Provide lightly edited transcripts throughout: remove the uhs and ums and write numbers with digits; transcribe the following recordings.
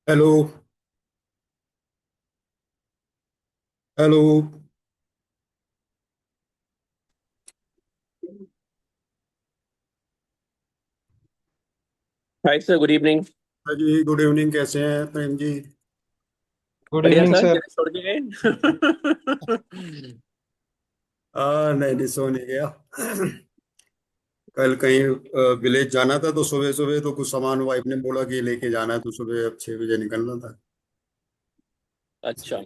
Hello. Hello. हाय sir, good evening. हाँ जी, good evening. कैसे हैं प्रेम जी? गुड बढ़िया इवनिंग सर, सर। क्या छोड़ के गए? नहीं नहीं, सो नहीं गया। कल कहीं विलेज जाना था, तो सुबह सुबह तो कुछ सामान वाइफ ने बोला कि लेके जाना है, तो सुबह अब 6 बजे निकलना था। अच्छा।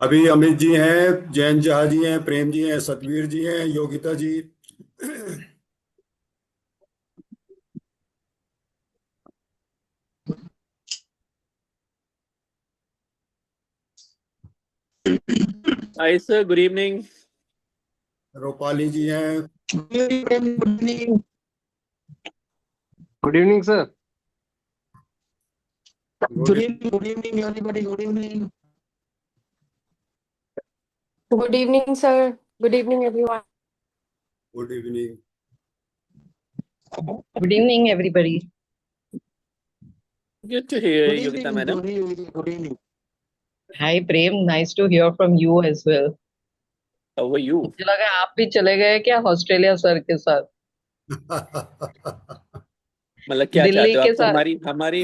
अभी अमित जी हैं, जैन जहा जी हैं, प्रेम जी हैं, सतवीर जी हैं, Yogita ji. Hi sir, good evening. Rupali ji हैं। Good evening sir. Good Good evening, everybody. Good evening. Good evening, sir. Good evening, everyone. Good evening. Good evening, everybody. Good to hear Good Yogita evening. Madam. Good evening. Good evening. Hi, Prem. Nice to hear from you as well. How are you? मुझे लगा आप भी चले गए क्या Australia sir के साथ, मतलब क्या दिल्ली चाहते हो? के आपको साथ। हमारी हमारी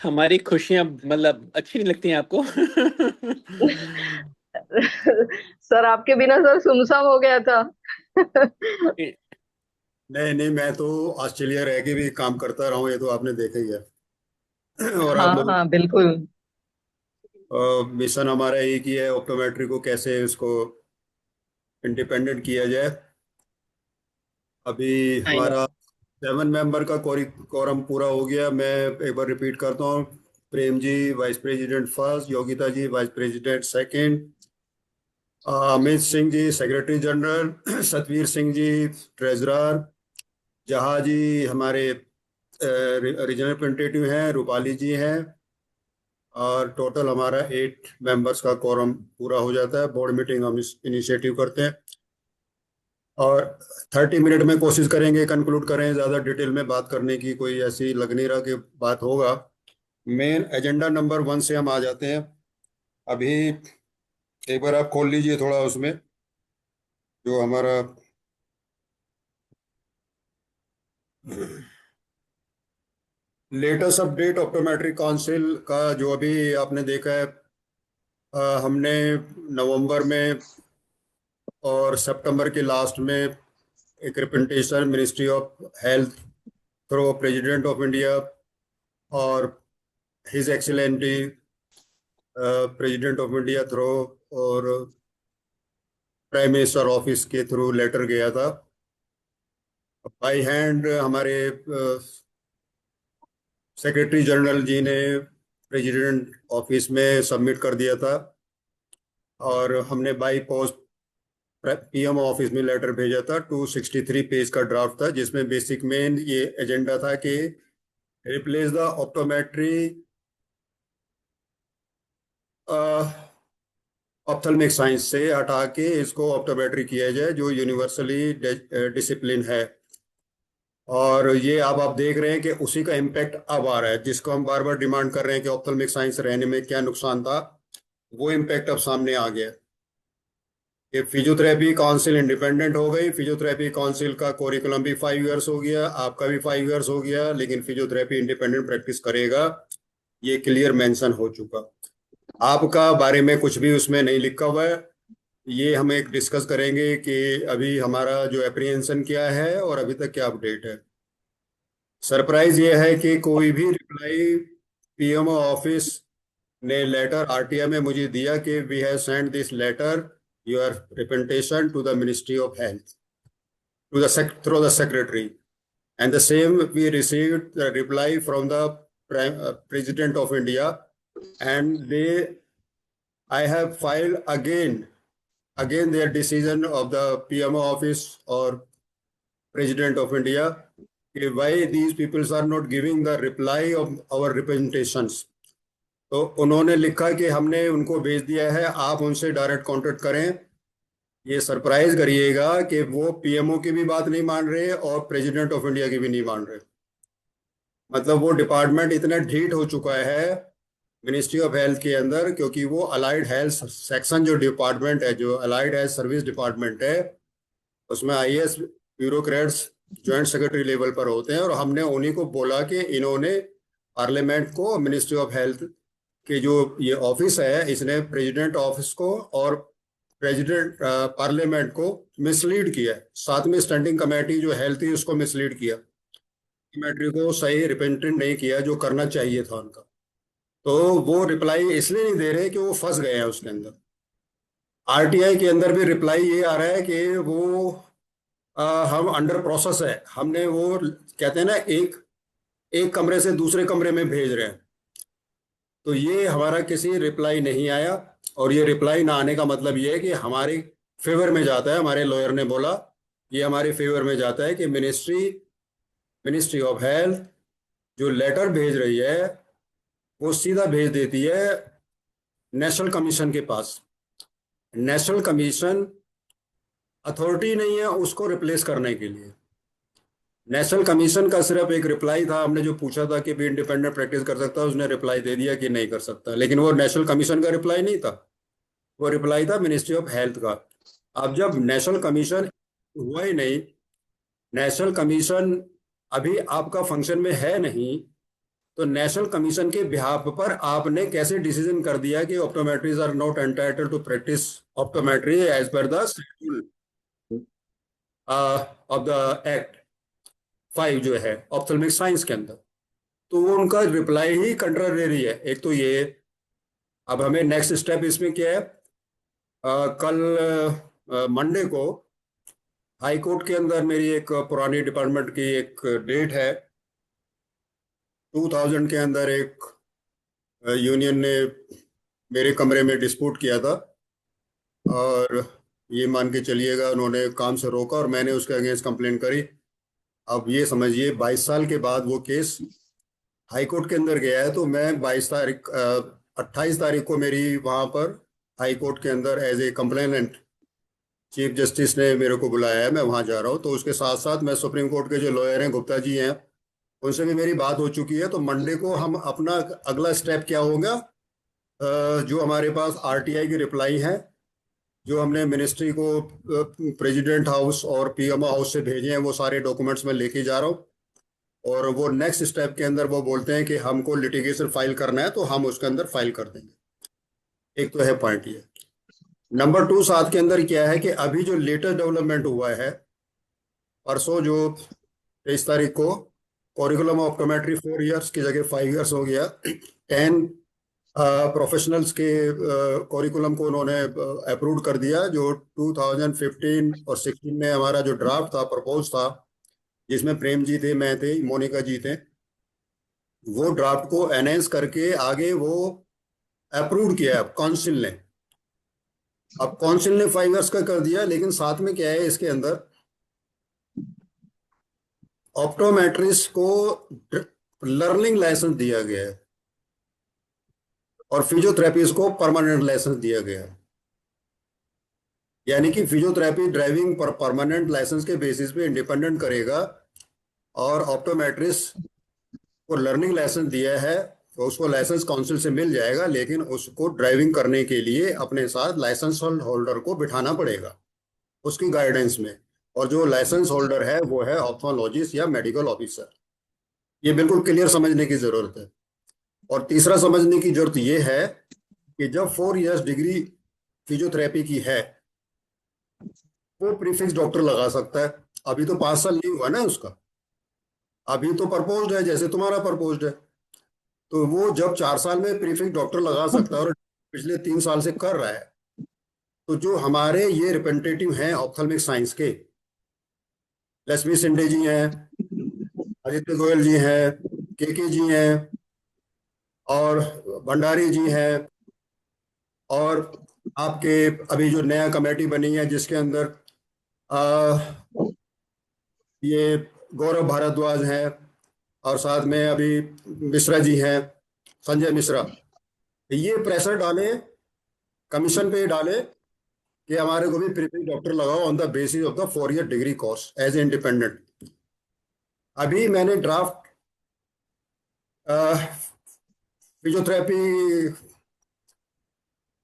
हमारी खुशियां मतलब अच्छी नहीं लगती हैं आपको? सर आपके बिना सर सुमसाम हो गया था। नहीं नहीं, मैं तो ऑस्ट्रेलिया रह के भी काम करता रहा हूँ, ये तो आपने देखा ही है। और हाँ अब हाँ बिल्कुल। मिशन हमारा एक ही है, ऑप्टोमेट्री को कैसे इसको इंडिपेंडेंट किया जाए। अभी आई नो। हमारा 7 मेंबर का कोरम पूरा हो गया। मैं एक बार रिपीट करता हूँ। Prem ji vice president first, Yogita ji vice president second, Amit Singh ji secretary general, Satveer Singh ji treasurer, Jahaji ji हमारे रीजनल रिप्रेजेंटेटिव हैं, रूपाली जी हैं। और टोटल हमारा 8 मेंबर्स का कोरम पूरा हो जाता है। बोर्ड मीटिंग हम इनिशिएटिव करते हैं और 30 मिनट में कोशिश करेंगे कंक्लूड करें। ज़्यादा डिटेल में बात करने की कोई ऐसी लग नहीं रहा कि बात होगा। मेन एजेंडा नंबर 1 से हम आ जाते हैं। अभी एक बार आप खोल लीजिए थोड़ा उसमें, जो हमारा लेटेस्ट अपडेट ऑप्टोमेट्रिक काउंसिल का जो अभी आपने देखा है। हमने नवंबर में और सितंबर के लास्ट में एक representation ministry of health through president of India और his excellency president of India through और प्राइम मिनिस्टर ऑफिस के थ्रू लेटर गया था। बाई हैंड हमारे सेक्रेटरी जनरल जी ने प्रेसिडेंट ऑफिस में सबमिट कर दिया था। और हमने बाई पोस्ट पीएम ऑफिस में लेटर भेजा था। 263 पेज का ड्राफ्ट था, जिसमें बेसिक मेन ये एजेंडा था कि रिप्लेस द ऑप्टोमेट्री ऑप्थल्मिक साइंस से हटा के इसको ऑप्टोमेट्री किया जाए, जो यूनिवर्सली डिसिप्लिन है। और ये अब आप देख रहे हैं कि उसी का इम्पैक्ट अब आ रहा है, जिसको हम बार बार डिमांड कर रहे हैं कि ऑप्थल्मिक साइंस रहने में क्या नुकसान था। वो इम्पैक्ट अब सामने आ गया कि फिजियोथेरेपी काउंसिल इंडिपेंडेंट हो गई। फिजियोथेरेपी काउंसिल का कोरिकुलम भी 5 इयर्स हो गया, आपका भी 5 इयर्स हो गया, लेकिन फिजियोथेरेपी इंडिपेंडेंट प्रैक्टिस करेगा, ये क्लियर मेंशन हो चुका। आपका बारे में कुछ भी उसमें नहीं लिखा हुआ है। ये हम एक डिस्कस करेंगे कि अभी हमारा जो एप्रीहेंशन क्या है और अभी तक क्या अपडेट है। सरप्राइज ये है कि कोई भी रिप्लाई पीएमओ ऑफिस ने लेटर आरटीआई में मुझे दिया कि we have send this letter your representation to the ministry of health to the through the secretary, and the same we received the reply from the president of India, and they I have filed again their decision of the PMO office or president of India, why these people are not giving the reply of our representations। तो उन्होंने लिखा कि हमने उनको भेज दिया है, आप उनसे डायरेक्ट कांटेक्ट करें। ये सरप्राइज करिएगा कि वो पीएमओ की भी बात नहीं मान रहे और प्रेसिडेंट ऑफ इंडिया की भी नहीं मान रहे। मतलब वो डिपार्टमेंट इतना ढीठ हो चुका है मिनिस्ट्री ऑफ हेल्थ के अंदर, क्योंकि वो अलाइड हेल्थ सेक्शन जो डिपार्टमेंट है, जो अलाइड हेल्थ सर्विस डिपार्टमेंट है, उसमें IAS bureaucrats joint secretary level पर होते हैं। और हमने उन्हीं को बोला कि इन्होंने पार्लियामेंट को, मिनिस्ट्री ऑफ हेल्थ के जो ये ऑफिस है, इसने प्रेसिडेंट ऑफिस को और प्रेसिडेंट पार्लियामेंट को मिसलीड किया है। साथ में स्टैंडिंग कमेटी जो हेल्थ थी उसको मिसलीड किया, कमेटी को सही रिप्रेजेंट नहीं किया जो करना चाहिए था उनका। तो वो रिप्लाई इसलिए नहीं दे रहे कि वो फंस गए हैं उसके अंदर। आरटीआई के अंदर भी रिप्लाई ये आ रहा है कि वो हम अंडर प्रोसेस है, हमने वो कहते हैं ना एक कमरे से दूसरे कमरे में भेज रहे हैं। तो ये हमारा किसी रिप्लाई नहीं आया, और ये रिप्लाई ना आने का मतलब ये है कि हमारे फेवर में जाता है। हमारे लॉयर ने बोला ये हमारे फेवर में जाता है कि मिनिस्ट्री ऑफ हेल्थ जो लेटर भेज रही है वो सीधा भेज देती है नेशनल कमीशन के पास। नेशनल कमीशन अथॉरिटी नहीं है उसको रिप्लेस करने के लिए। नेशनल कमीशन का सिर्फ एक रिप्लाई था, हमने जो पूछा था कि भी इंडिपेंडेंट प्रैक्टिस कर सकता है, उसने रिप्लाई दे दिया कि नहीं कर सकता। लेकिन वो नेशनल कमीशन का रिप्लाई नहीं था, वो रिप्लाई था मिनिस्ट्री ऑफ हेल्थ का। अब जब नेशनल कमीशन हुआ ही नहीं, नेशनल कमीशन अभी आपका फंक्शन में है नहीं, तो नेशनल कमीशन के बिहाफ पर आपने कैसे डिसीजन कर दिया कि optometrists are not entitled to practise optometry as per the schedule of the act 5 जो है ऑप्थेल्मिक साइंस के अंदर। तो वो उनका रिप्लाई ही कंट्रारी है। एक तो ये, अब हमें नेक्स्ट स्टेप इसमें क्या है, कल मंडे को हाई कोर्ट के अंदर मेरी एक पुरानी डिपार्टमेंट की एक डेट है। 2000 के अंदर एक यूनियन ने मेरे कमरे में डिस्प्यूट किया था, और ये मान के चलिएगा उन्होंने काम से रोका और मैंने उसके अगेंस्ट कंप्लेंट करी। अब ये समझिए 22 साल के बाद वो केस हाई कोर्ट के अंदर गया है। तो मैं 28 तारीख को मेरी वहाँ पर हाई कोर्ट के अंदर as a complainant chief justice ने मेरे को बुलाया है, मैं वहाँ जा रहा हूँ। तो उसके साथ साथ मैं सुप्रीम कोर्ट के जो लॉयर हैं, गुप्ता जी हैं, उनसे भी मेरी बात हो चुकी है। तो मंडे को हम अपना अगला स्टेप क्या होगा, जो हमारे पास आरटीआई की रिप्लाई है, जो हमने मिनिस्ट्री को प्रेसिडेंट हाउस और पीएमओ हाउस से भेजे हैं, वो सारे डॉक्यूमेंट्स में लेके जा रहा हूँ। और वो नेक्स्ट स्टेप के अंदर वो बोलते हैं कि हमको लिटिगेशन फाइल करना है, तो हम उसके अंदर फाइल कर देंगे। एक तो है पॉइंट ये। नंबर 2 साथ के अंदर क्या है कि अभी जो लेटेस्ट डेवलपमेंट हुआ है, परसों जो 23 तारीख को करिकुलम ऑफ ऑप्टोमेट्री 4 इयर्स की जगह 5 इयर्स हो गया। 10 प्रोफेशनल्स के करिकुलम को उन्होंने अप्रूव कर दिया। जो 2015 और 16 में हमारा जो ड्राफ्ट था, प्रपोज था, जिसमें प्रेम जी थे, मैं थे, मोनिका जी थे, वो ड्राफ्ट को एनहेंस करके आगे वो अप्रूव किया अब काउंसिल ने। अब काउंसिल ने 5 इयर्स का कर दिया, लेकिन साथ में क्या है इसके अंदर, ऑप्टोमेट्रिस्ट को लर्निंग लाइसेंस दिया गया है और फिजियोथेरेपिस्ट को परमानेंट लाइसेंस दिया गया है। यानी कि फिजियोथेरेपी ड्राइविंग पर परमानेंट लाइसेंस के बेसिस पे इंडिपेंडेंट करेगा, और ऑप्टोमेट्रिस्ट को लर्निंग लाइसेंस दिया है तो उसको लाइसेंस काउंसिल से मिल जाएगा, लेकिन उसको ड्राइविंग करने के लिए अपने साथ लाइसेंस होल्डर को बिठाना पड़ेगा उसकी गाइडेंस में। और जो लाइसेंस होल्डर है वो है ऑप्थोलॉजिस्ट या मेडिकल ऑफिसर। ये बिल्कुल क्लियर समझने की जरूरत है। और तीसरा समझने की जरूरत ये है कि जब 4 इयर्स डिग्री फिजियोथेरेपी की है, वो प्रीफिक्स डॉक्टर लगा सकता है। अभी तो 5 साल नहीं हुआ ना उसका, अभी तो प्रपोज्ड है, जैसे तुम्हारा प्रपोज्ड है। तो वो जब 4 साल में प्रीफिक्स डॉक्टर लगा सकता है और पिछले 3 साल से कर रहा है, तो जो हमारे ये रिप्रेजेंटेटिव हैं ऑप्थेल्मिक साइंस के, लक्ष्मी सिंडे जी हैं, आदित्य गोयल जी हैं, के जी हैं, और भंडारी जी हैं, और आपके अभी जो नया कमेटी बनी है जिसके अंदर ये गौरव भारद्वाज हैं, और साथ में अभी मिश्रा जी हैं, संजय मिश्रा। ये प्रेशर डाले, कमीशन पे डाले कि हमारे को भी प्रीफिक्स डॉक्टर लगाओ on the basis of the 4 year degree course as independent. अभी मैंने ड्राफ्ट फिजियोथेरेपी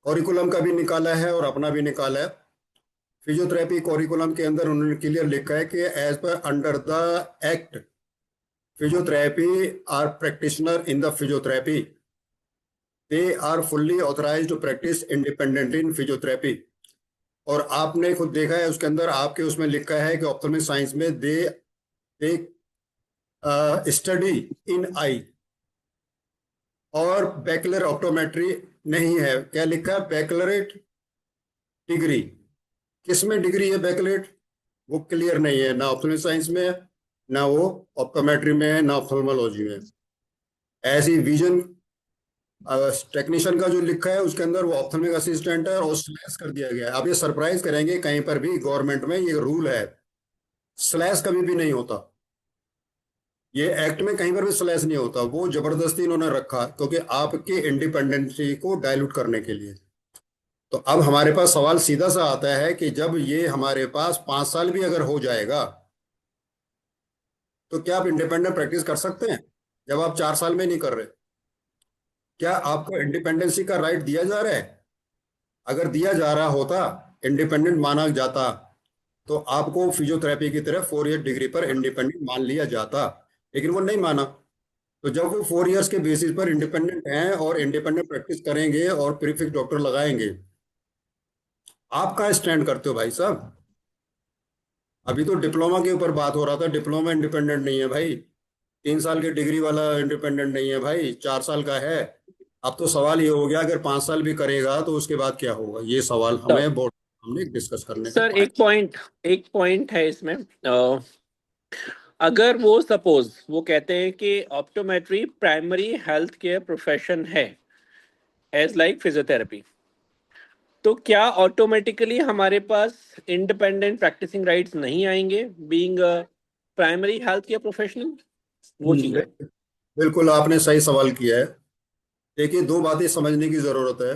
करिकुलम का भी निकाला है और अपना भी निकाला है। फिजियोथेरेपी करिकुलम के अंदर उन्होंने क्लियर लिखा है कि as per under the act physiotherapy are practitioner in the physiotherapy, they are fully authorised to practice independent in physiotherapy. और आपने खुद देखा है उसके अंदर आपके उसमें लिखा है कि ऑप्थेल्मिक साइंस में दे स्टडी इन आई, और बैचलर ऑप्टोमेट्री नहीं है। क्या लिखा है? Bachelorette degree. किसमें डिग्री है बैचलरेट? वो क्लियर नहीं है, ना ऑप्थेल्मिक साइंस में है, ना वो ऑप्टोमेट्री में है, ना ऑप्थेल्मोलॉजी में। ऐसी विजन टेक्नीशियन का जो लिखा है उसके अंदर वो ऑप्थेल्मिक असिस्टेंट है और स्लैश कर दिया गया है। आप ये सरप्राइज करेंगे, कहीं पर भी गवर्नमेंट में ये रूल है, स्लैश कभी भी नहीं होता। ये एक्ट में कहीं पर भी स्लैश नहीं होता, वो जबरदस्ती इन्होंने रखा क्योंकि आपके इंडिपेंडेंसी को डाइल्यूट करने के लिए। तो अब हमारे पास सवाल सीधा सा आता है कि जब ये हमारे पास 5 साल भी अगर हो जाएगा तो क्या आप इंडिपेंडेंट प्रैक्टिस कर सकते हैं जब आप 4 साल में नहीं कर रहे? क्या आपको इंडिपेंडेंसी का राइट दिया जा रहा है? अगर दिया जा रहा होता, इंडिपेंडेंट माना जाता, तो आपको फिजियोथेरेपी की तरह 4 ईयर डिग्री पर इंडिपेंडेंट मान लिया जाता, लेकिन वो नहीं माना। तो जब वो 4 ईयर्स के बेसिस पर इंडिपेंडेंट हैं और इंडिपेंडेंट प्रैक्टिस करेंगे और प्रीफिक्स डॉक्टर लगाएंगे, आप कहाँ स्टैंड करते हो भाई साहब? अभी तो डिप्लोमा के ऊपर बात हो रहा था, डिप्लोमा इंडिपेंडेंट नहीं है भाई, 3 साल की डिग्री वाला इंडिपेंडेंट नहीं है भाई, 4 साल का है। अब तो सवाल ये हो गया अगर 5 साल भी करेगा तो उसके बाद क्या होगा? ये सवाल हमें बोर्ड हमने डिस्कस करने सर एक पॉइंट है इसमें। अगर वो सपोज वो कहते हैं कि optometry primary health care profession है एज लाइक फिजियोथेरेपी, तो क्या ऑटोमेटिकली हमारे पास इंडिपेंडेंट प्रैक्टिसिंग राइट्स नहीं आएंगे being primary health care professional? वो चीज है। बिल्कुल आपने सही सवाल किया है। देखिए, 2 बातें समझने की जरूरत है।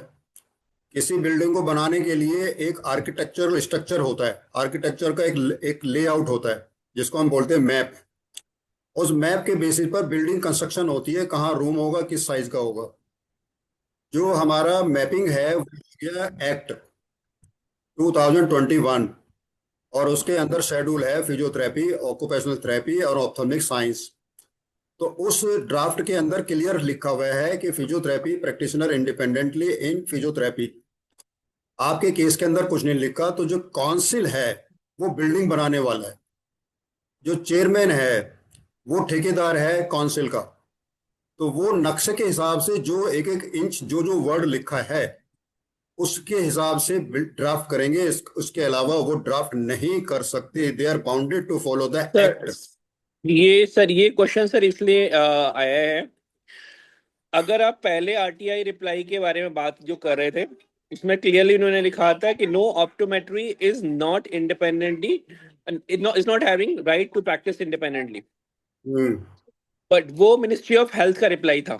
किसी बिल्डिंग को बनाने के लिए एक आर्किटेक्चरल स्ट्रक्चर होता है, आर्किटेक्चर का एक लेआउट होता है जिसको हम बोलते हैं मैप। उस मैप के बेसिस पर बिल्डिंग कंस्ट्रक्शन होती है, कहाँ रूम होगा, किस साइज का होगा। जो हमारा मैपिंग है वो हो गया एक्ट 2021, और उसके अंदर शेड्यूल है फिजियोथेरेपी, ऑक्यूपेशनल थेरेपी और ऑप्थेल्मिक साइंस। तो उस ड्राफ्ट के अंदर क्लियर लिखा हुआ है कि फिजियोथेरेपी प्रैक्टिशनर इंडिपेंडेंटली इन फिजियोथेरेपी। आपके केस के अंदर कुछ नहीं लिखा। तो जो काउंसिल है वो बिल्डिंग बनाने वाला है, जो चेयरमैन है वो ठेकेदार है काउंसिल का। तो वो नक्शे के हिसाब से जो एक एक इंच जो जो वर्ड लिखा है उसके हिसाब से ड्राफ्ट करेंगे। उसके अलावा वो ड्राफ्ट नहीं कर सकते। They are bounded to follow the act. ये क्वेश्चन सर इसलिए आया है, अगर आप पहले आरटीआई रिप्लाई के बारे में बात जो कर रहे थे इसमें क्लियरली उन्होंने लिखा था कि no optometry is not independently is not having right to practice independently, but वो मिनिस्ट्री ऑफ हेल्थ का रिप्लाई था।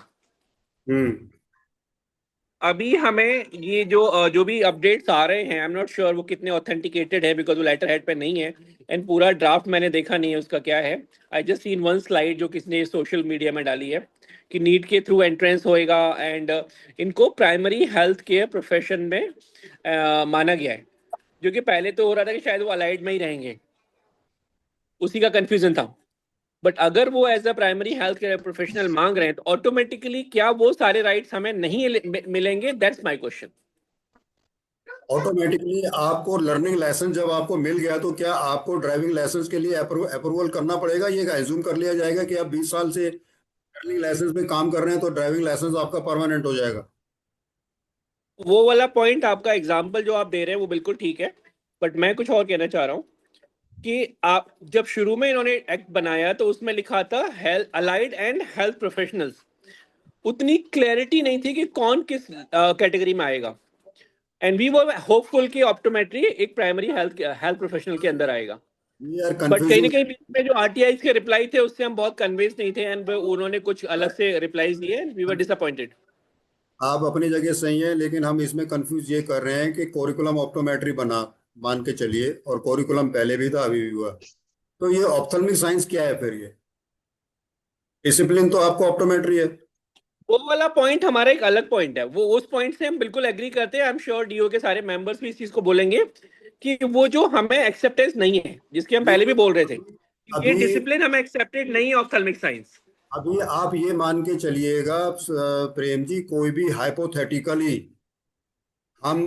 अभी हमें ये जो भी अपडेट्स आ रहे हैं, आई एम नॉट श्योर वो कितने ऑथेंटिकेटेड है बिकॉज वो लेटर हेड पे नहीं है एंड पूरा ड्राफ्ट मैंने देखा नहीं है उसका क्या है। I just seen one slide जो किसने सोशल मीडिया में डाली है कि नीट के थ्रू एंट्रेंस होएगा एंड इनको प्राइमरी हेल्थ केयर प्रोफेशन में माना गया है, जो कि पहले तो हो रहा था कि शायद वो अलाइड में ही रहेंगे, उसी का कंफ्यूजन था। बट अगर वो as a primary health care professional मांग रहे हैं तो ऑटोमेटिकली क्या वो सारे राइट्स हमें नहीं मिलेंगे? That's my question. ऑटोमेटिकली आपको लर्निंग लाइसेंस जब आपको मिल गया तो क्या आपको ड्राइविंग लाइसेंस के लिए अप्रूवल करना पड़ेगा? ये एज्यूम कर लिया जाएगा कि आप 20 साल से लर्निंग लाइसेंस में काम कर रहे हैं तो ड्राइविंग लाइसेंस आपका परमानेंट हो जाएगा? वो वाला पॉइंट आपका एग्जाम्पल जो आप दे रहे हैं वो बिल्कुल ठीक है, बट मैं कुछ और कहना चाह रहा हूँ कि आप जब शुरू में इन्होंने एक्ट बनाया तो उसमें लिखा था health allied and health professionals, उतनी क्लैरिटी नहीं थी कि कौन किस कैटेगरी में आएगा। एंड वी वर होपफुल कि ऑप्टोमेट्री एक प्राइमरी हेल्थ प्रोफेशनल के अंदर आएगा, बट कहीं ना कहीं बीच में जो आरटीआई के रिप्लाई थे उससे हम बहुत कन्विंस नहीं थे एंड उन्होंने कुछ अलग से रिप्लाईज दिए, वी वर डिसअपॉइंटेड। आप अपनी जगह सही है, लेकिन हम इसमें कंफ्यूज ये कर रहे हैं कि कोरिकुलम ऑप्टोमेट्री बना, मान के चलिए, और कोरिकुलम पहले भी था अभी भी हुआ, तो ये ऑप्थेल्मिक साइंस क्या है फिर? ये डिसिप्लिन तो आपको ऑप्टोमेट्री है। वो वाला पॉइंट हमारा एक अलग पॉइंट है, वो उस पॉइंट से हम बिल्कुल एग्री करते हैं। आई एम श्योर डीओ के सारे मेंबर्स भी इस चीज को बोलेंगे कि वो जो हमें एक्सेप्टेंस नहीं है, जिसकी हम पहले भी बोल रहे थे, ये अभी डिसिप्लिन हमें एक्सेप्टेड नहीं है ऑप्थेल्मिक साइंस। अभी आप ये मान के चलिएगा प्रेम जी, कोई भी हाइपोथेटिकली हम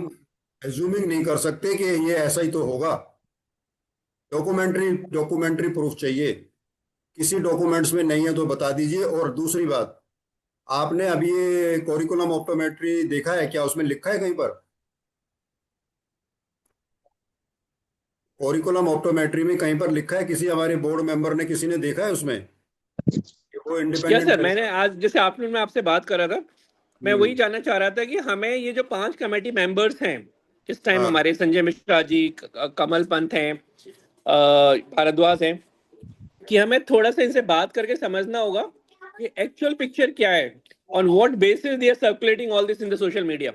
एज्यूमिंग नहीं कर सकते कि ये ऐसा ही तो होगा। डॉक्यूमेंट्री डॉक्यूमेंट्री प्रूफ चाहिए। किसी डॉक्यूमेंट्स में नहीं है तो बता दीजिए। और दूसरी बात, आपने अभी ये कोरिकुलम ऑप्टोमेट्री देखा है क्या? उसमें लिखा है कहीं पर? कोरिकुलम ऑप्टोमेट्री में कहीं पर लिखा है? किसी हमारे बोर्ड मेंबर ने, किसी ने देखा है उसमें कि वो यस इंडिपेंडेंट सर, मैंने आज जैसे आफ्टरनून में आपसे बात कर रहा था, मैं वही हम्म। जानना चाह रहा था कि हमें ये जो 5 कमेटी मेंबर्स हैं इस टाइम, हाँ, हमारे संजय मिश्रा जी, कमल पंत हैं, भारद्वाज हैं, कि हमें थोड़ा सा इनसे बात करके समझना होगा कि एक्चुअल पिक्चर क्या है, on what basis they are circulating all this in the social media.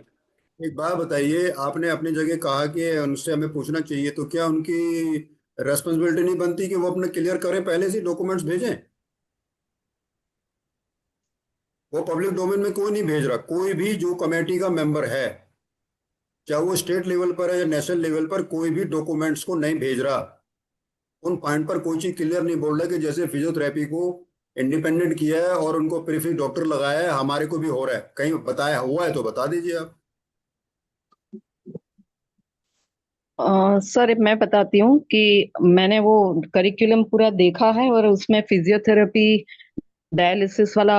एक बात बताइए, आपने अपनी जगह कहा कि उनसे हमें पूछना चाहिए, तो क्या उनकी रेस्पॉन्सिबिलिटी नहीं बनती कि वो अपने क्लियर करें, पहले से डॉक्यूमेंट्स भेजें? वो पब्लिक डोमेन में कोई नहीं भेज रहा। कोई भी जो कमेटी का मेंबर है, चाहे वो स्टेट लेवल पर है या नेशनल लेवल पर, कोई भी डॉक्यूमेंट्स को नहीं भेज रहा। उन पॉइंट पर कोई चीज क्लियर नहीं बोल रहा कि जैसे फिजियोथेरेपी को इंडिपेंडेंट किया है और उनको प्रीफिक्स डॉक्टर लगाया है, हमारे को भी हो रहा है, कहीं बताया हुआ है तो बता दीजिए आप। सर मैं बताती हूँ कि मैंने वो करिकुलम पूरा देखा है और उसमें फिजियोथेरेपी, डायलिसिस वाला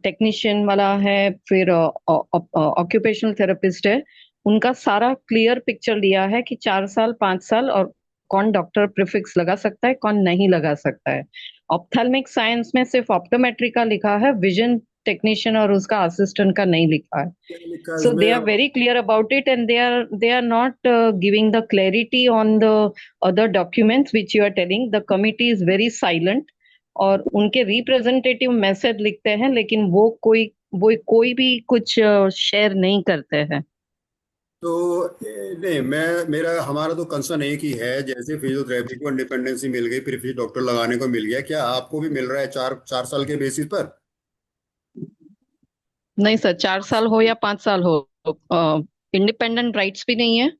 टेक्नीशियन वाला है, फिर ऑक्यूपेशनल थेरेपिस्ट है। उनका सारा क्लियर पिक्चर दिया है कि 4 साल 5 साल और कौन डॉक्टर प्रीफिक्स लगा सकता है, कौन नहीं लगा सकता है। ऑप्थेल्मिक साइंस में सिर्फ ऑप्टोमेट्री का लिखा है, विजन टेक्नीशियन और उसका असिस्टेंट का नहीं लिखा है। क्या लिखा है So they उसमें are अब? very clear about it, and they are not giving the clarity on the other documents which you are telling. The committee is very silent, और उनके रिप्रेजेंटेटिव मैसेज लिखते हैं, लेकिन वो कोई भी कुछ शेयर नहीं करते हैं। तो नहीं, हमारा तो कंसर्न एक ही है, जैसे फिजियोथेरेपी को इंडिपेंडेंसी मिल गई, प्रीफिक्स डॉक्टर लगाने को मिल गया, क्या आपको भी मिल रहा है 4 4 साल के बेसिस पर? नहीं सर, 4 साल हो या 5 साल हो, इंडिपेंडेंट राइट्स भी नहीं है,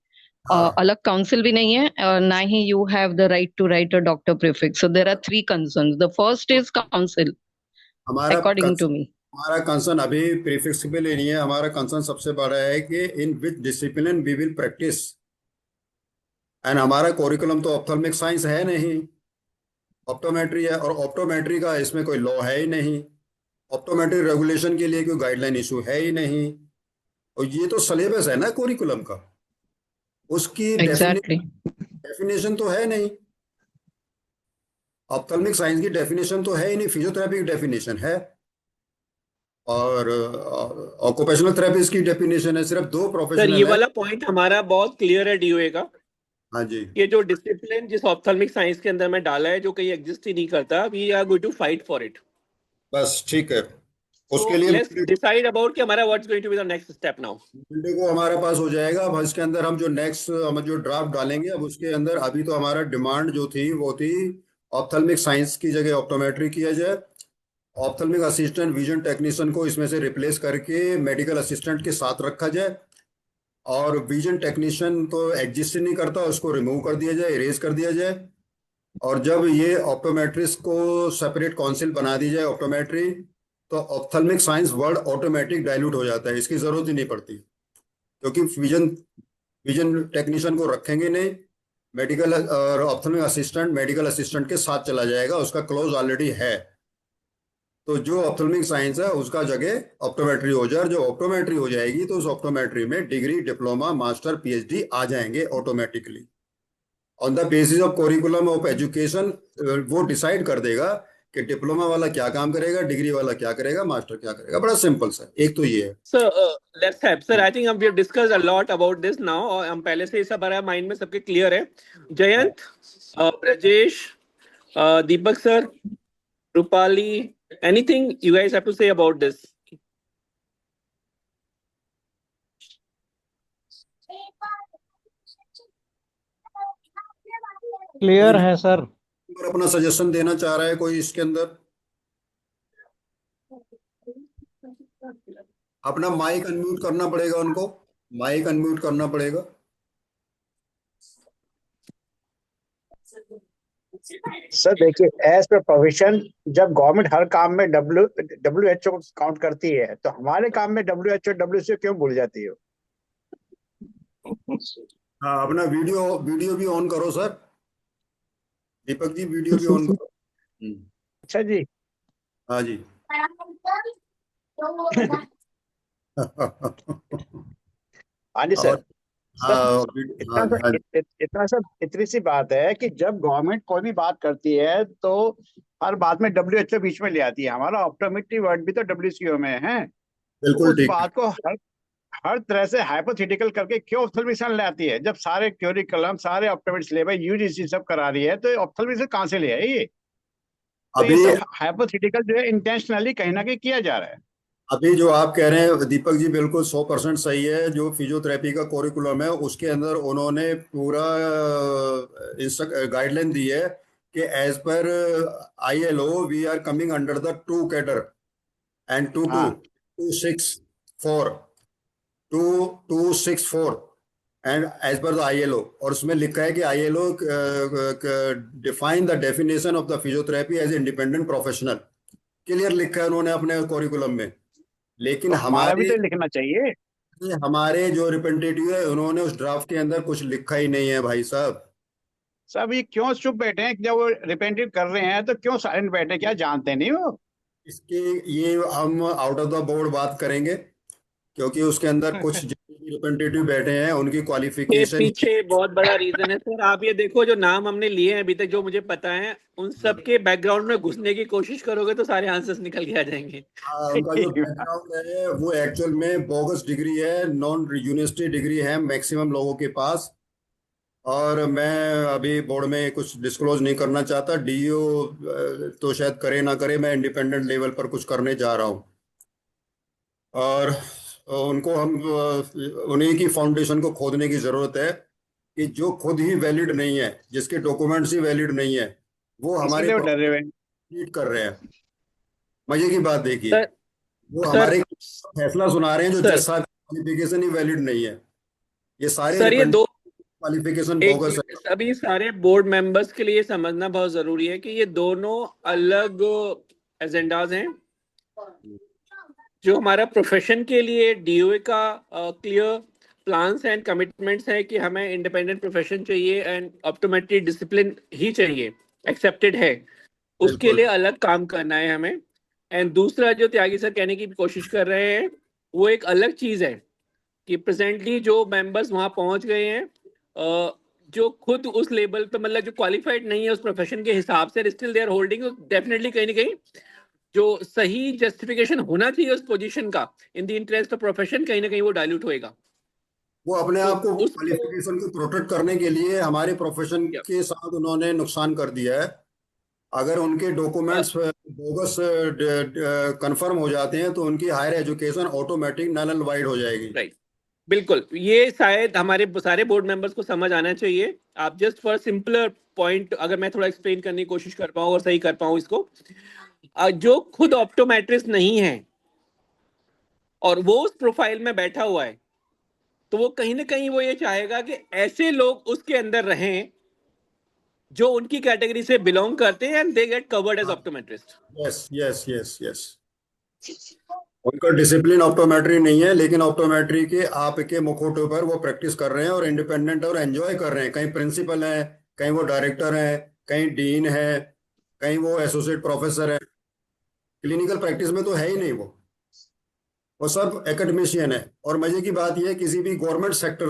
हाँ। अलग काउंसिल भी नहीं है, ना ही you have the right to write a doctor prefix. So there are 3 concerns. The first is council, हमारा अकॉर्डिंग टू मी। हमारा कंसर्न अभी प्रीफिक्स पे नहीं है। हमारा कंसर्न सबसे बड़ा है कि in which discipline we will practise. And हमारा कोरिकुलम तो ऑप्थेल्मिक साइंस है नहीं, ऑप्टोमेट्री है, और ऑप्टोमेट्री का इसमें कोई लॉ है ही नहीं। ऑप्टोमेट्री रेगुलेशन के लिए कोई गाइडलाइन इशू है ही नहीं। और ये तो सिलेबस है ना कोरिकुलम का, उसकी एग्जैक्टली। डेफिनेशन तो है नहीं। ऑप्थेल्मिक साइंस की डेफिनेशन तो है ही नहीं, फिजियोथेरेपी की डेफिनेशन है, और ऑक्यूपेशनल थेरेपिस्ट की डेफिनेशन है, सिर्फ दो सर ये प्रोफेशनल है। वाला पॉइंट हमारा बहुत क्लियर है डीओए का, हाँ जी। ये जो डिसिप्लिन जिस ऑप्थेल्मिक साइंस के अंदर में डाला है, जो कहीं एग्जिस्ट ही नहीं करता, we are going to fight for it. बस ठीक है। तो उसके लिए लेट्स डिसाइड अबाउट कि हमारा what's going to be the next step now. Monday को हमारे पास हो जाएगा। अब इसके अंदर हम जो नेक्स्ट, हम जो ड्राफ्ट डालेंगे, अब उसके अंदर अभी तो हमारा डिमांड जो थी वो थी ऑप्थेल्मिक साइंस की जगह ऑप्टोमेट्री किया जाए। ऑप्थेल्मिक असिस्टेंट विजन टेक्नीशियन को इसमें से रिप्लेस करके मेडिकल असिस्टेंट के साथ रखा जाए, और विजन टेक्नीशियन तो एग्जिस्ट नहीं करता, उसको रिमूव कर दिया जाए, इरेज कर दिया जाए। और जब ये ऑप्टोमेट्रिस्ट को सेपरेट काउंसिल बना दी जाए ऑप्टोमेट्री, तो ophthalmic science word automatic dilute हो जाता है, इसकी जरूरत ही नहीं पड़ती, क्योंकि विजन विजन टेक्नीशियन को रखेंगे नहीं। मेडिकल और ऑप्थेल्मिक असिस्टेंट मेडिकल असिस्टेंट के साथ चला जाएगा, उसका क्लोज ऑलरेडी है। तो जो ऑप्थेल्मिक साइंस है उसका जगह ऑप्टोमेट्री हो जाए, और जो ऑप्टोमेट्री हो जाएगी तो उस ऑप्टोमेट्री में डिग्री, डिप्लोमा, मास्टर, पीएचडी आ जाएंगे automatically. On the basis of curriculum of education वो डिसाइड कर देगा कि डिप्लोमा वाला क्या काम करेगा, डिग्री वाला क्या करेगा, मास्टर क्या करेगा। बड़ा सिंपल सा, एक तो ये है। Sir let's have sir, I think we have discussed a lot about this now, और हम पहले से ही सब हमारे माइंड में सबके क्लियर है। Jayant, Brajesh, Deepak sir, Rupali, anything you guys have to say about this? Clear है सर। और अपना सजेशन देना चाह रहा है कोई इसके अंदर? अपना माइक अनम्यूट करना पड़ेगा उनको, माइक अनम्यूट करना पड़ेगा। सर देखिए, एज पर प्रोविजन, जब गवर्नमेंट हर काम में WHO को काउंट करती है, तो हमारे काम में WHO WCO क्यों भूल जाती है? हाँ, अपना वीडियो वीडियो भी ऑन करो सर, दीपक जी वीडियो भी ऑन करो। अच्छा जी। हाँ जी। हाँ जी सर। और सर हाँ इतना हाँ सा हाँ इतना सा इतनी सी बात है कि जब गवर्नमेंट कोई भी बात करती है तो हर बात में WHO बीच में ले आती है। हमारा ऑप्टोमेट्री वर्ड भी तो WCO में है, तो बिल्कुल उस ठीक। बात को हर तरह से हाइपोथेटिकल करके क्यों ऑप्थल्मिशियन ले आती है? जब सारे करिकुलम, सारे ऑप्टोमेट्री सिलेबस UGC सब करा रही है, तो ऑप्थल्मिशियन कहाँ से ले आई ये? तो ये अभी सब हाइपोथेटिकल जो है इंटेंशनली कहीं ना कहीं किया जा रहा है। अभी जो आप कह रहे हैं दीपक जी, बिल्कुल 100% सही है। जो फिजियोथेरेपी का कोरिकुलम है उसके अंदर उन्होंने पूरा गाइडलाइन दी है कि as per ILO we are coming under the 2 cadre and 2264 2264 and as per the ILO। और उसमें लिखा है कि ILO define the definition of the physiotherapy as independent professional. Clear लिखा है उन्होंने अपने कोरिकुलम में। लेकिन तो हमारा भी हमारे तो लिखना चाहिए। हमारे जो रिप्रेजेंटेटिव है उन्होंने उस ड्राफ्ट के अंदर कुछ लिखा ही नहीं है भाई साहब। सब ये क्यों चुप बैठे हैं? जब वो रिपेंटिव कर रहे हैं तो क्यों साइलेंट बैठे हैं? क्या जानते नहीं वो? इसके ये हम आउट ऑफ द बोर्ड बात करेंगे, क्योंकि उसके अंदर कुछ रिप्रेजेंटेटिव बैठे हैं उनकी के क्वालिफिकेशन। पीछे बहुत बड़ा रीजन है सर। आप ये देखो, जो नाम हमने लिए हैं अभी तक, जो मुझे पता है, उन सब के बैकग्राउंड में घुसने की कोशिश करोगे तो सारे आंसर्स निकल के आ जाएंगे। उनका जो बैकग्राउंड है वो एक्चुअल में बोगस डिग्री है, नॉन यूनिवर्सिटी डिग्री है मैक्सिमम लोगों के पास। और मैं अभी बोर्ड में कुछ डिस्क्लोज नहीं करना चाहता। DO तो शायद करे ना करे, मैं इंडिपेंडेंट लेवल पर कुछ करने जा रहा हूँ। और उनको हम उन्हीं की फाउंडेशन को खोदने की जरूरत है कि जो खुद ही वैलिड नहीं है, जिसके डॉक्यूमेंट्स ही वैलिड नहीं है, वो हमारे इसीलिए वो डरे हुए हैं। लीड कर रहे हैं। मजे की बात देखिए, सर वो सर हमारे फैसला सुना रहे हैं जो जज सर साहब क्वालिफिकेशन ही वैलिड नहीं है। ये सारे सर ये दो क्वालिफिकेशन एक बोगस है। चीज अभी सारे बोर्ड मेंबर्स के लिए समझना बहुत जरूरी है कि ये दोनों अलग एजेंडाज हैं। जो हमारा प्रोफेशन के लिए DOA का क्लियर प्लान्स एंड कमिटमेंट्स है कि हमें इंडिपेंडेंट प्रोफेशन चाहिए एंड ऑप्टोमेट्री डिसिप्लिन ही चाहिए, एक्सेप्टेड है, उसके बिल्कुल। लिए अलग काम करना है हमें। एंड दूसरा जो त्यागी सर कहने की कोशिश कर रहे हैं, वो एक अलग चीज है कि प्रेजेंटली जो मेंबर्स वहां पहुंच गए हैं, जो खुद उस लेवल पे, मतलब जो क्वालिफाइड नहीं है उस प्रोफेशन के हिसाब से, still they are holding, definitely कहीं ना कहीं जो सही जस्टिफिकेशन होना चाहिए उस पोजीशन का इन द इंटरेस्ट ऑफ प्रोफेशन, कहीं ना कहीं वो डाइल्यूट होएगा। वो अपने तो आप को उसको क्वालिफिकेशन को प्रोटेक्ट करने के लिए हमारे प्रोफेशन के साथ उन्होंने नुकसान कर दिया है। अगर उनके डॉक्यूमेंट्स बोगस कंफर्म हो जाते हैं तो उनकी higher education automatic null and void हो जाएगी। राइट, बिल्कुल, ये शायद हमारे सारे बोर्ड मेंबर्स को समझ आना चाहिए। आप जस्ट फॉर सिंपलर पॉइंट अगर मैं थोड़ा एक्सप्लेन करने की कोशिश कर पाऊँ और सही कर पाऊँ इसको, जो खुद ऑप्टोमेट्रिस्ट नहीं है और वो उस प्रोफाइल में बैठा हुआ है, तो वो कहीं ना कहीं वो ये चाहेगा कि ऐसे लोग उसके अंदर रहें जो उनकी कैटेगरी से बिलोंग करते हैं and they get covered as optometrist. Yes yes yes yes. उनका डिसिप्लिन ऑप्टोमेट्री नहीं है, लेकिन ऑप्टोमेट्री के आपके मुखौटे पर वो प्रैक्टिस कर रहे हैं और इंडिपेंडेंट और एंजॉय कर रहे हैं। कहीं प्रिंसिपल हैं, कहीं वो डायरेक्टर हैं, कहीं डीन है, कहीं वो एसोसिएट प्रोफेसर है। क्लिनिकल प्रैक्टिस में तो है ही नहीं वो सब एकेडमिशियन है। और मजे की बात यह है, किसी भी गवर्नमेंट सेक्टर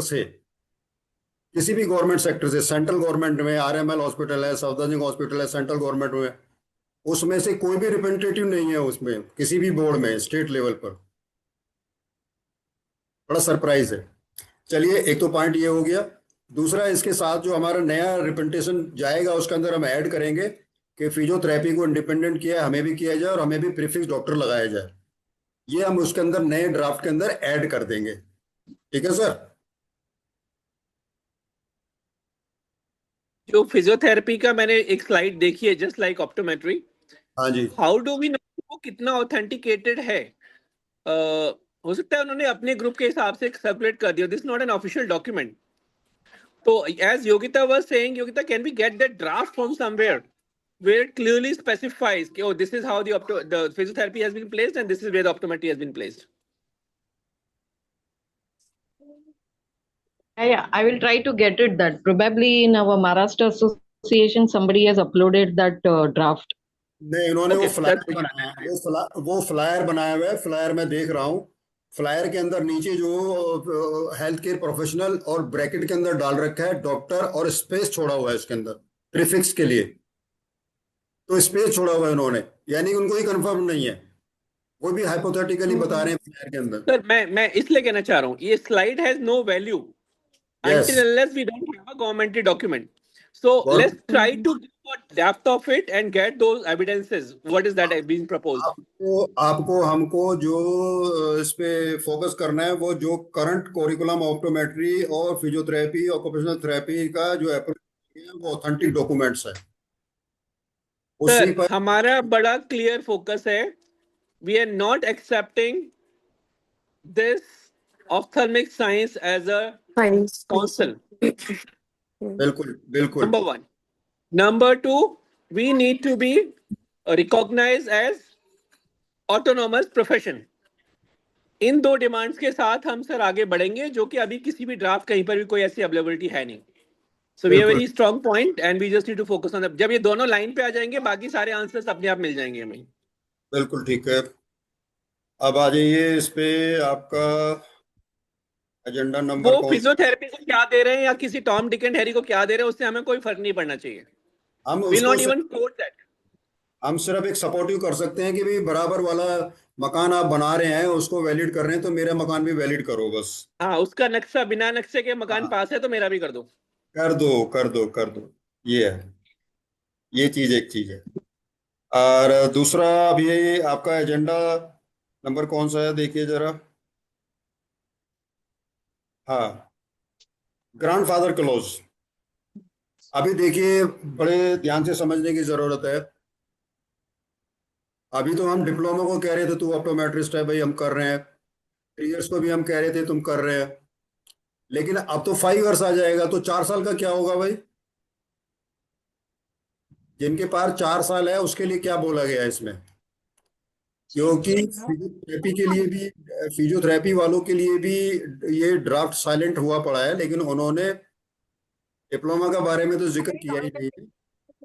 से, सेंट्रल गवर्नमेंट में RML हॉस्पिटल है, सफदरजंग हॉस्पिटल है सेंट्रल गवर्नमेंट में, उसमें से कोई भी रिप्रेजेंटेटिव नहीं है उसमें, किसी भी बोर्ड में स्टेट लेवल पर। बड़ा सरप्राइज है। चलिए, एक तो पॉइंट ये हो गया। दूसरा, इसके साथ जो हमारा नया रिप्रेजेंटेशन जाएगा उसके अंदर हम ऐड करेंगे कि फिजियोथेरेपी को इंडिपेंडेंट किया, हमें भी किया जाए और हमें भी प्रीफिक्स डॉक्टर लगाया जाए। ये हम उसके अंदर नए ड्राफ्ट के अंदर ऐड कर देंगे। ठीक है सर? जो फिजियोथेरेपी का मैंने एक स्लाइड देखी है, जस्ट लाइक ऑप्टोमेट्री, हाँ जी, हाउ डू वी नो वो कितना ऑथेंटिकेटेड है? हो सकता है उन्होंने अपने ग्रुप के हिसाब से सर्कुलेट कर दिया, this not an official document. तो as Yogita was saying, Yogita, can we get that draft from somewhere where it clearly specifies, oh, this is how the physiotherapy has been placed and this is where the optometry has been placed? Yeah, I will try to get it that. Probably in our Maharashtra Association, somebody has uploaded that draft. नहीं, इन्होंने Okay, वो flyer that's बनाया है, वो flyer बनाया हुआ है। Flyer में देख रहा हूँ, फ्लायर के अंदर नीचे जो हेल्थ केयर प्रोफेशनल और ब्रैकेट के अंदर डाल रखा है डॉक्टर, और स्पेस छोड़ा हुआ है इसके अंदर प्रीफिक्स के लिए। तो स्पेस छोड़ा हुआ है इन्होंने, यानी उनको ही कंफर्म नहीं है, वो भी हाइपोथेटिकली बता रहे हैं फ्लायर के अंदर। सर, मैं इसलिए कहना चाह रहा हूँ, ये slide has no value yes, until unless we don't have a governmental document. So let's try to give a depth of it and get those evidences. What is that being proposed? आपको हमको जो इस पे focus करना है, वो जो current कोरिकुलम optometry और फिजियोथेरेपी ऑक्यूपेशनल थेरेपी का जो अप्रोच है, वो ऑथेंटिक डॉक्यूमेंट्स है, उसी सर, पर। हमारा बड़ा क्लियर फोकस है, we are not accepting this ophthalmic science as a Science. council. बिल्कुल बिल्कुल। Number one. Number two, we need to be recognized as autonomous profession. इन दो डिमांड्स के साथ हम सर आगे बढ़ेंगे, जो कि अभी किसी भी ड्राफ्ट कहीं पर भी कोई ऐसी अवेलेबिलिटी है नहीं। So we have very strong point and we just need to focus on that. जब ये दोनों लाइन पे आ जाएंगे, बाकी सारे आंसर्स अपने आप मिल जाएंगे हमें। बिल्कुल ठीक है। अब आ जाइए इस पे, आपका एजेंडा नंबर वो कौन? फिजियोथेरेपी को क्या दे रहे हैं या किसी टॉम डिक एंड हैरी को क्या दे रहे हैं, उससे हमें कोई फर्क नहीं पड़ना चाहिए। हम विल उसको नॉट इवन कोट दैट। हम सिर्फ एक सपोर्टिव कर सकते हैं कि भाई बराबर वाला मकान आप बना रहे हैं, उसको वैलिड कर रहे हैं, तो मेरा मकान भी वैलिड करो बस। हाँ, उसका नक्शा बिना नक्शे के मकान हाँ, पास है तो मेरा भी कर दो। कर दो कर दो कर दो, ये है, ये चीज एक चीज है। और दूसरा, अभी आपका एजेंडा नंबर कौन सा है, देखिए जरा। हाँ, ग्रैंडफादर क्लॉज। अभी देखिए, बड़े ध्यान से समझने की जरूरत है। अभी तो हम डिप्लोमा को कह रहे थे तू ऑप्टोमेट्रिस्ट है भाई, हम कर रहे हैं। 3 इयर्स को भी हम कह रहे थे तुम कर रहे हैं। लेकिन अब तो 5 इयर्स आ जाएगा, तो 4 साल का क्या होगा भाई? जिनके पास 4 साल है उसके लिए क्या बोला गया है इसमें? क्योंकि फिजियोथेरेपी के लिए भी, फिजियोथेरेपी वालों के लिए भी ये ड्राफ्ट साइलेंट हुआ पड़ा है, लेकिन उन्होंने डिप्लोमा के बारे में तो जिक्र किया ही नहीं है।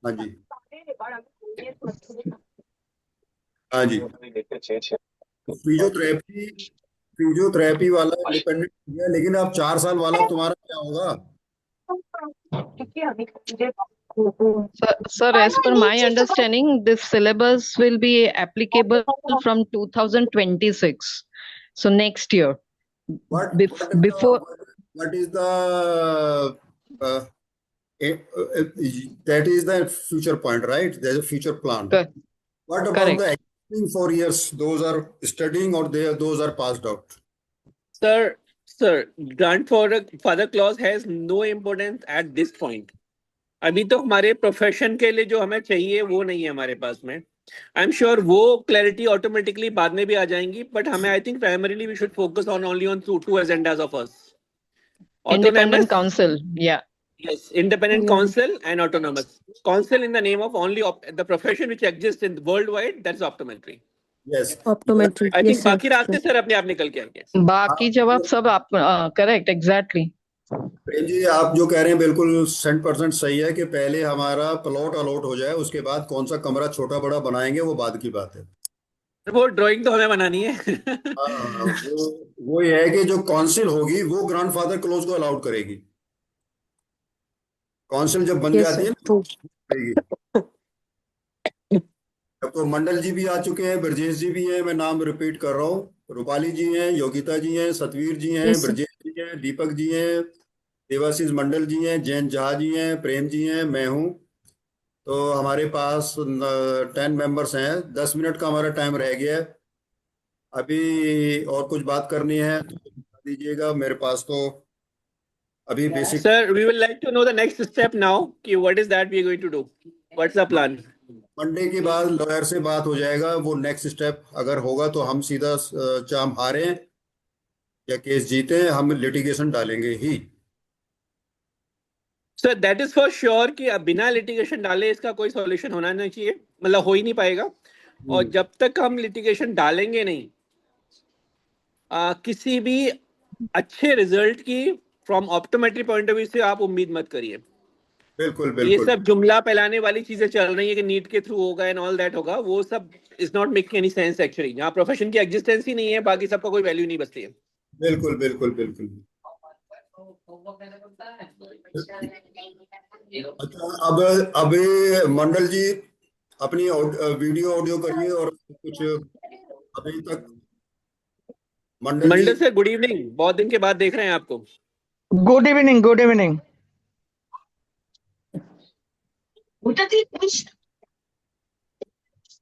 हाँ जी, हाँ जी। तो फिजियोथेरेपी वाला इंडिपेंडेंट है, लेकिन अब 4 साल वाला तुम्हारा क्या होगा? Sir, as per my understanding, this syllabus will be applicable from 2026. So next year, What before. what is the that is the future point, right? There's a future plan. What about Correct. the existing 4 years? Those are studying or those are passed out? Sir, grandfather clause has no importance at this point. अभी तो हमारे profession के लिए जो हमें चाहिए वो नहीं है हमारे पास में। आई एम श्योर वो क्लैरिटी ऑटोमेटिकली बाद में भी आ जाएंगी, बट हमें I think primarily we should focus on only on two agendas of us. Independent council, yeah. Yes, independent council and autonomous council in the name of only the profession which exists in worldwide, that's optometry. Yes. Optometry. I think Yes, sir. बाकी रास्ते sir अपने आप निकल के आएंगे। बाकी जवाब सब आप करेक्ट एग्जैक्टली। प्रेम जी, आप जो कह रहे हैं बिल्कुल 100% सही है कि पहले हमारा प्लॉट अलॉट हो जाए, उसके बाद कौन सा कमरा छोटा बड़ा बनाएंगे वो बाद की बात है। वो ड्राइंग तो हमें बनानी है। हाँ, वो ये है कि जो काउंसिल होगी वो ग्रैंडफादर क्लॉज को अलाउड करेगी। काउंसिल जब बन Yes, जाती है sir. ना, True. करेगी। अब तो मंडल जी भी आ चुके हैं, ब्रजेश जी भी हैं, मैं नाम रिपीट कर रहा हूँ। रूपाली जी हैं, योगिता जी हैं, सतवीर जी हैं, Yes, sir. ब्रजेश जी हैं, दीपक जी हैं, देवाशीष मंडल जी हैं, जैन झा जी हैं, प्रेम जी हैं, मैं हूँ। तो हमारे पास 10 मेंबर्स हैं। 10 मिनट का हमारा टाइम रह गया है। अभी और कुछ बात करनी है तो बता दीजिएगा। मेरे पास तो अभी basic Sir, we will like to know the next step now. कि what is that we are going to do? What's the plan? Monday के बाद लॉयर से बात हो जाएगा। वो नेक्स्ट स्टेप अगर होगा तो हम सीधा चाहे हम हारे या केस जीते, हम लिटिगेशन डालेंगे ही। Sir that is for sure कि अब बिना लिटिगेशन डाले इसका कोई सॉल्यूशन होना नहीं चाहिए, मतलब हो ही नहीं पाएगा। और जब तक हम लिटिगेशन डालेंगे नहीं, किसी भी अच्छे रिजल्ट की from optometry point of view से आप उम्मीद मत करिए। बिल्कुल ये बिल्कुल सब जुमला फैलाने वाली चीजें चल रही है कि नीट के थ्रू होगा एंड ऑल दैट होगा, वो सब is not making any sense actually. जहाँ प्रोफेशन की एग्जिस्टेंस ही नहीं है, बाकी सबका कोई वैल्यू नहीं बचती है। बिल्कुल बिल्कुल बिल्कुल। अच्छा, अब मंडल जी अपनी वीडियो ऑडियो करिए। और कुछ अभी तक मंडल जी। मंडल सर गुड इवनिंग, बहुत दिन के बाद देख रहे हैं आपको। Good evening, good evening.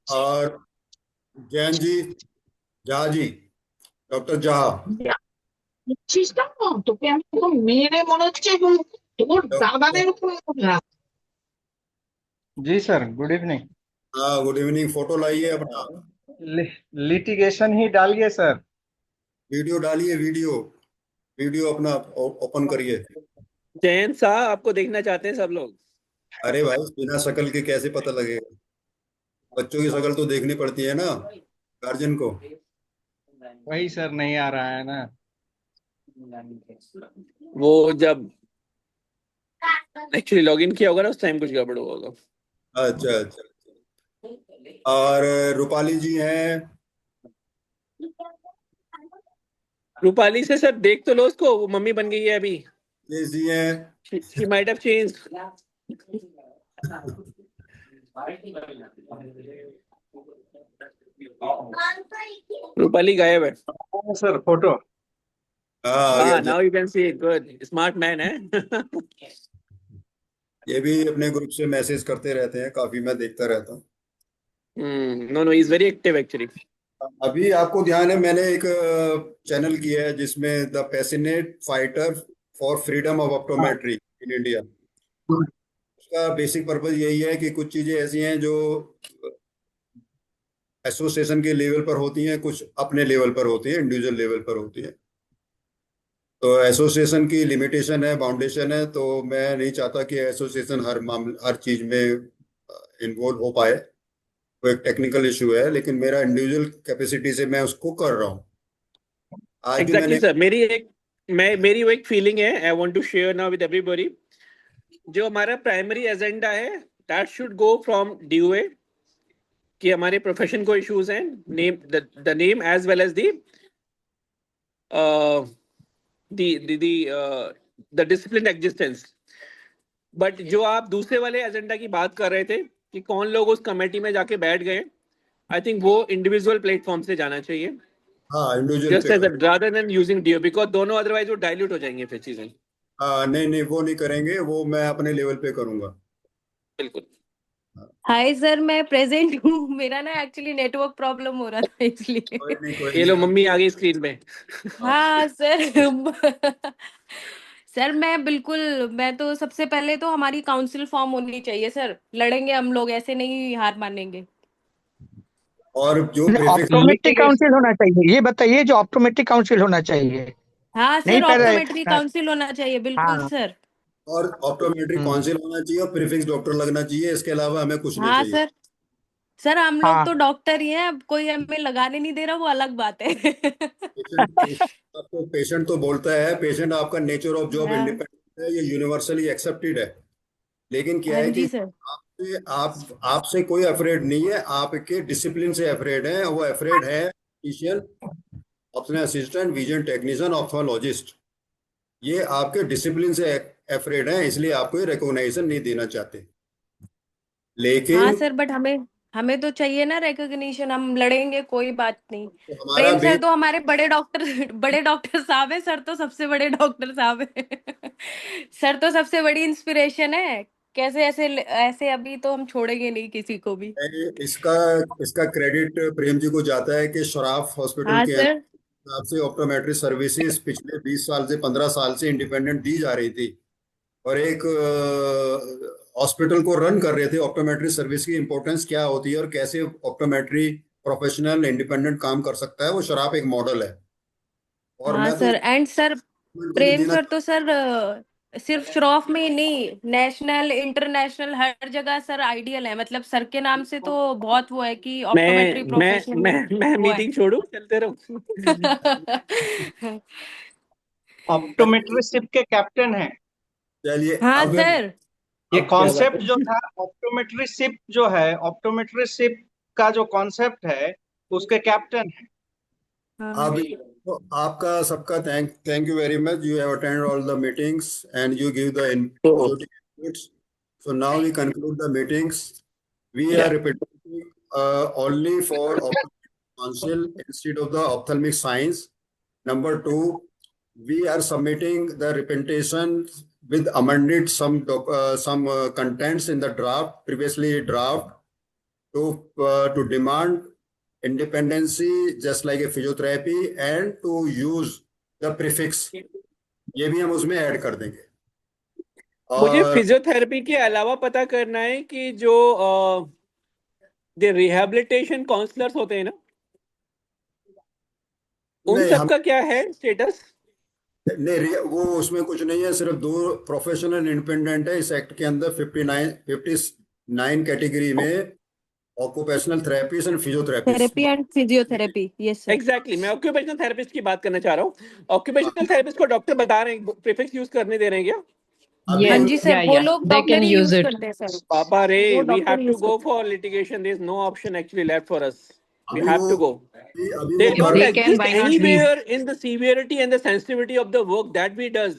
और जैन जी, झा जी, डॉक्टर झा, বুঝছিস না তোকে আমি তো মেরে মনে হচ্ছে তোর দাদাদের উপরে উঠলাম। जी सर, गुड इवनिंग। हाँ गुड इवनिंग। फोटो लाइए अपना, लिटिगेशन ही डालिए सर। वीडियो डालिए, वीडियो वीडियो अपना ओपन करिए। जयंत साहब आपको देखना चाहते हैं सब लोग। अरे भाई, बिना शक्ल के कैसे पता लगेगा? बच्चों की शक्ल तो देखनी पड़ती है ना गार्जियन को। वही सर नहीं आ रहा है ना। वो जब एक्चुअली लॉगिन किया होगा ना, उस टाइम कुछ गड़बड़ हुआ होगा। अच्छा अच्छा। और रूपाली जी हैं। रूपाली से सर देख तो लो उसको, वो मम्मी बन गई है अभी। तेज जी हैं। She might have changed. Rupali गायब है। Sir photo. हाँ आ गया। Now you can see it, good smart man है। ये भी अपने ग्रुप से मैसेज करते रहते हैं काफी, मैं देखता रहता हूँ। No no, is very active actually. अभी आपको ध्यान है, मैंने एक चैनल किया है जिसमें the passionate fighter for freedom of optometry in India. उसका बेसिक पर्पज यही है कि कुछ चीजें ऐसी हैं जो एसोसिएशन के लेवल पर होती हैं, कुछ अपने लेवल पर होती हैं, इंडिविजुअल लेवल पर होती हैं। तो एसोसिएशन की लिमिटेशन है, बाउंडेशन है, तो मैं नहीं चाहता कि एसोसिएशन हर मामले हर चीज में इन्वॉल्व हो पाए। वो एक टेक्निकल इशू है, लेकिन मेरा इंडिविजुअल कैपेसिटी से मैं उसको कर रहा हूँ। आज भी एग्जैक्टली मैंने सर, मेरी वो एक फीलिंग है, I want to share now with everybody. जो हमारा प्राइमरी एजेंडा है that should go from DOA कि हमारे प्रोफेशन को इश्यूज हैं, name the name as well as the discipline existence. But जो आप दूसरे वाले एजेंडा की बात कर रहे थे कि कौन लोग उस कमेटी में जाके बैठ गए, आई थिंक वो इंडिविजुअल प्लेटफॉर्म से जाना चाहिए, हाँ individual just as rather than using DO, because दोनों अदरवाइज वो डाइल्यूट हो जाएंगे फिर चीजें। हाँ नहीं नहीं, वो नहीं करेंगे, वो मैं अपने लेवल पे करूंगा। बिल्कुल। हाय सर, मैं प्रेजेंट हूँ। मेरा ना एक्चुअली नेटवर्क प्रॉब्लम हो रहा था इसलिए। कोई नहीं कोई ये लो नहीं। मम्मी आ गई स्क्रीन पे। हाँ सर। सर मैं तो सबसे पहले तो हमारी काउंसिल फॉर्म होनी चाहिए सर। लड़ेंगे हम लोग, ऐसे नहीं हार मानेंगे। और जो प्रीफिक्स ऑप्टोमेट्रिक काउंसिल होना चाहिए, ये बताइए जो ऑप्टोमेट्रिक काउंसिल होना चाहिए। हाँ नहीं सर, पहले। ऑप्टोमेट्री काउंसिल होना चाहिए, बिल्कुल हाँ। सर। और ऑप्टोमेट्री काउंसिल होना चाहिए और प्रीफिक्स डॉक्टर लगना चाहिए, इसके अलावा हमें कुछ नहीं हाँ चाहिए। सर। सर हम लोग हाँ। तो डॉक्टर ही हैं, अब कोई हमें लगाने नहीं दे रहा, वो अलग बात है। पेशेंट आपको पेशेंट तो बोलता है, पेशेंट आपका नेचर ऑफ जॉब हाँ। इंडिपेंडेंट है, ये यूनिवर्सली एक्सेप्टेड है। लेकिन क्या हाँ है कि जी सर। आपसे कोई अफ्रेड नहीं है, आपके डिसिप्लिन से अफ्रेड है। वो अफ्रेड है फिजिशियन, अपने असिस्टेंट, विजन टेक्नीशियन, ऑप्थोलॉजिस्ट। ये आपके डिसिप्लिन से अफ्रेड है, इसलिए आपको ये रिकॉग्नाइजेशन नहीं देना चाहते। हाँ लेकिन सर, बट हमें हमें तो चाहिए ना रिकॉग्निशन। हम लड़ेंगे, कोई बात नहीं। हमारा प्रेम बेस सर तो हमारे बड़े डॉक्टर बड़े डॉक्टर साहब है। सर तो सबसे बड़े डॉक्टर साहब है। सर तो सबसे बड़ी इंस्पिरेशन है। कैसे ऐसे ऐसे अभी तो हम छोड़ेंगे नहीं किसी को भी। इसका इसका क्रेडिट प्रेम जी को जाता है कि शराफ हॉस्पिटल हाँ के सर। हिसाब से ऑप्टोमेट्री सर्विसेज पिछले 20 साल से 15 साल से इंडिपेंडेंट दी जा रही थी, और एक हॉस्पिटल को रन कर रहे थे। ऑप्टोमेट्री सर्विस की इंपॉर्टेंस क्या होती है और कैसे ऑप्टोमेट्री प्रोफेशनल इंडिपेंडेंट काम कर सकता है, वो शराब एक मॉडल है। और हाँ मैं तो सर, एंड सर को नहीं प्रेम देना। सर तो सर सिर्फ श्रॉफ में ही नहीं, नेशनल इंटरनेशनल हर जगह सर आइडियल है। मतलब सर के नाम से तो बहुत वो है कि ऑप्टोमेट्री प्रोफेशन मैं वो है। मीटिंग छोड़ू, चलते रहो। ऑप्टोमेट्रिशिप के कैप्टन हैं। चलिए हाँ अब सर। ये अब क्या कॉन्सेप्ट बात जो था ऑप्टोमेट्रिशिप जो है, ऑप्टोमेट्रिशिप का जो कॉन्सेप्ट है उसके कैप्टन है। हाँ अब तो आपका सबका thank you very much. You have attended all the meetings and you give the positive inputs. So now we conclude the meetings. We are repeating only for ophthalmic council instead of the ophthalmic science. Number two, we are submitting the representation with amended some contents in the draft, previously draft, to demand independency just like a physiotherapy and to use the prefix. ये भी हम उसमें add कर देंगे। मुझे और physiotherapy के अलावा पता करना है कि जो रिहेबिलिटेशन काउंसलर्स होते हैं ना, उन नहीं, सबका क्या है स्टेटस? नहीं वो उसमें कुछ नहीं है, सिर्फ 2 प्रोफेशनल इंडिपेंडेंट है इस एक्ट के अंदर। 59 कैटेगरी में occupational therapist and physiotherapist. Therapy and physiotherapy, yes sir. Exactly, मैं ऑक्यूपेशनल थेरेपिस्ट की बात करना चाह रहा हूँ। ऑक्यूपेशनल थेरेपिस्ट को डॉक्टर बता रहे हैं प्रीफिक्स यूज करने दे रहे हैं क्या? अभी हाँ Yes, जी सर, yeah, वो yeah. लोग They can doctor he use use it. करते हैं सर। पापा रे, वो we doctor have to use go करते for litigation. There is no option actually left for us. We अभी have वो to go. अभी They वो If don't they कर can, exist why not we? anywhere in the severity and the sensitivity of the work that we does.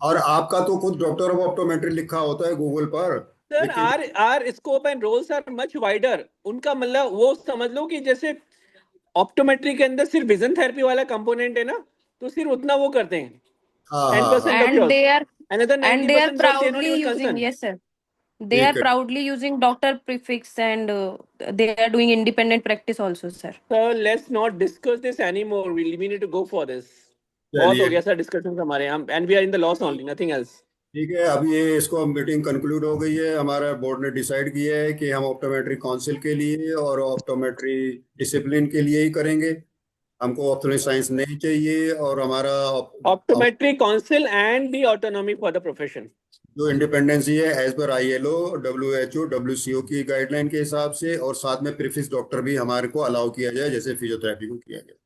और आपका तो खुद doctor of optometry लिखा होता है गूगल पर, Sir, लेकिन our scope and roles are much wider. उनका मतलब वो समझ लो कि जैसे ऑप्टोमेट्री के अंदर सिर्फ विजन थेरेपी वाला कंपोनेंट है ना, तो सिर्फ उतना वो करते हैं। हाँ हाँ 10% हाँ of and yours. They are Another and they are 90% work they are not proudly even using, concerned. Yes sir, they are ठीक है। proudly using doctor prefix and they are doing independent practice also sir. Sir, let's not discuss this anymore. We need to go for this. बहुत हो चलिए गया sir discussion हमारे, हम and we are in the loss only, nothing else. ठीक है, अब ये इसको मीटिंग कंक्लूड हो गई है। हमारा बोर्ड ने डिसाइड किया है कि हम ऑप्टोमेट्री काउंसिल के लिए और ऑप्टोमेट्री डिसिप्लिन के लिए ही करेंगे। हमको ऑप्टोमेट्री साइंस नहीं चाहिए, और हमारा optometry council and the autonomy for the profession, जो इंडिपेंडेंसी है as per ILO, WHO, WCO की गाइडलाइन के हिसाब से, और साथ में प्रीफिक्स डॉक्टर भी हमारे को अलाउ किया जाए जैसे फिजियोथेरेपी को किया गया।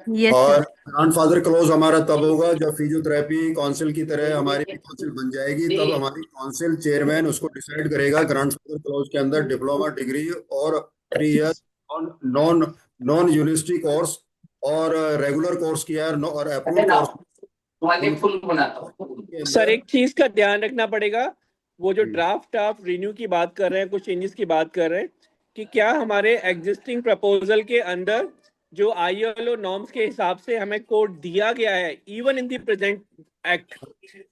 Yes और sir. ग्रैंडफादर क्लॉज हमारा तब होगा जब फिजियोथेरेपी काउंसिल की तरह हमारी भी काउंसिल बन जाएगी। तब हमारी काउंसिल चेयरमैन उसको डिसाइड करेगा ग्रैंडफादर क्लॉज के अंदर डिप्लोमा डिग्री और 3 year non non university course और रेगुलर कोर्स किया है और अप्रूव्ड कोर्स सर एक चीज का ध्यान रखना पड़ेगा, वो जो हम्म। ड्राफ्ट आप रिन्यू की बात कर रहे हैं, कुछ चेंजेस की बात कर रहे हैं, कि क्या हमारे एग्जिस्टिंग प्रपोजल के अंदर जो ILO नॉर्म्स के हिसाब से हमें कोड दिया गया है, even in the present act,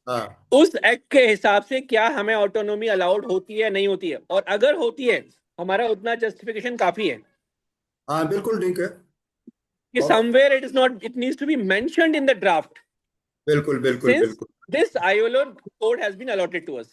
हाँ उस एक्ट के हिसाब से क्या हमें ऑटोनॉमी अलाउड होती है नहीं होती है? और अगर होती है, हमारा उतना जस्टिफिकेशन काफी है हाँ बिल्कुल ठीक है। कि somewhere it is not, it needs to be mentioned in the draft बिल्कुल बिल्कुल since बिल्कुल this ILO code has been allotted to us.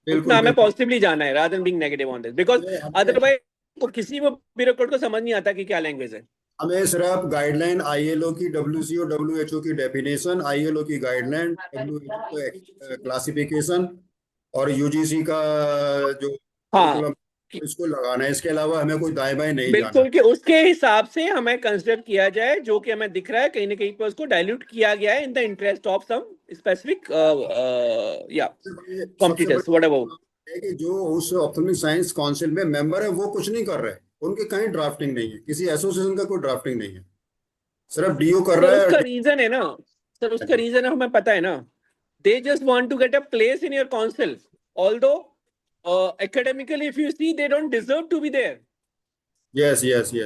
बिल्कुल उतना हमें बिल्कुल। पॉजिटिवली जाना है rather than being negative on this, because ये हमें otherwise किसी भी ब्यूरोक्रेट को समझ नहीं आता कि क्या लैंग्वेज है। हमें सिर्फ गाइडलाइन ILO की, WCO WHO की डेफिनेशन, ILO की गाइडलाइन, WHO का क्लासिफिकेशन और UGC का जो हाँ curriculum, इसको लगाना है। इसके अलावा हमें कोई दाएं बाएं नहीं जाना। बिल्कुल, कि उसके हिसाब से हमें कंसिडर किया जाए, जो कि हमें दिख रहा है कहीं ना कहीं पर उसको डाइल्यूट किया गया है in the interest of some specific या सबसे कॉम्पिटिटर्स बड़ी व्हाटएवर। बात है कि जो उस ऑप्टोमिक साइंस काउंसिल में मेंबर है वो कुछ नहीं कर रहे, उनकी कहीं ड्राफ्टिंग नहीं है, किसी एसोसिएशन का कोई ड्राफ्टिंग नहीं है, सिर्फ DO कर सर रहा उसका है। रीजन है ना, सर उसका रीजन है, हमें पता है ना, they just want to get a place in your council, although academically if you see they don't deserve to be there. Yes yes yes